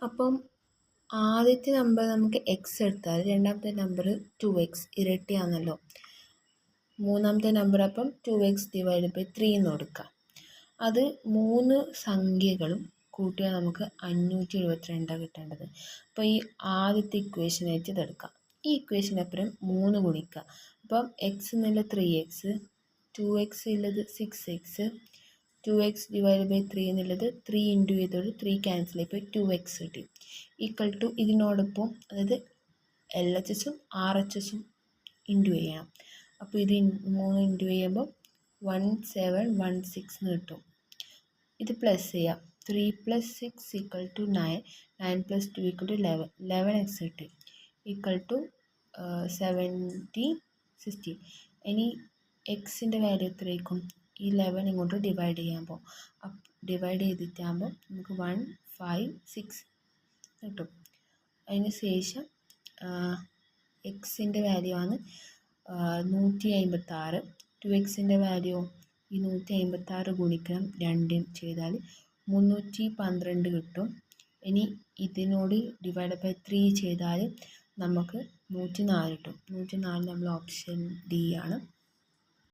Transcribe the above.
അപ്പം ആദ്യത്തെ നമ്പർ നമുക്ക് എക്സ് എടുത്താൽ രണ്ടാമത്തെ നമ്പർ 2x ഇരട്ടിയാണല്ലോ. മൂന്നാമത്തെ നമ്പർ അപ്പം 2x ഡിവൈഡ് ബൈ 3 എന്ന് കൊടുക്കാം. അത് 3 സംഖ്യകളും കൂട്ടിയാൽ നമുക്ക് 572 കിട്ടേണ്ടത്. അപ്പോൾ ഈ ആദ്യത്തെ ഇക്വേഷൻ ആയിട്ട് ഇതെടുക്കാം. ഈ ഇക്വേഷനപ്പുറം 3 ഗുണിക്കുക. അപ്പം എക്സ് എന്നുള്ള 3x, 2x ഉള്ളത് 6x, 2x ഡിവൈഡ് ബൈ 3 എന്നുള്ളത് 3 ഇൻറ്റു ചെയ്തോട് 3 ക്യാൻസൽ ആയി പോയി 2x കിട്ടി. ഈക്വൽ ടു ഇതിനോടൊപ്പം അതായത് LHSഉം RHSഉം ഇൻറ്റു ചെയ്യണം. അപ്പോൾ ഇത് 3 ഇൻറ്റു ചെയ്യുമ്പോൾ 1716 എന്ന് കിട്ടും. ഇത് പ്ലസ് ചെയ്യാം. 3 + 6 = 9, 9 + 2 = 11, 11x കിട്ടി. Equal to 60. ഇനി എക്സിൻ്റെ വാല്യൂ എത്രയായിരിക്കും? ഈ 11 ഇങ്ങോട്ട് ഡിവൈഡ് ചെയ്യാൻ പോകും. ഡിവൈഡ് ചെയ്തിട്ടാകുമ്പോൾ നമുക്ക് 156 കിട്ടും. അതിന് ശേഷം എക്സിൻ്റെ വാല്യൂ ആണ് 156. 2xൻ്റെ വാല്യൂ ഈ 156 ഗുണിക്കണം 2 ചെയ്താൽ 312 കിട്ടും. ഇനി ഇതിനോട് ഡിവൈഡ് ബൈ 3 ചെയ്താൽ നമുക്ക് 104 കിട്ടും. 104 നമ്മൾ ഓപ്ഷൻ ഡി ആണ്.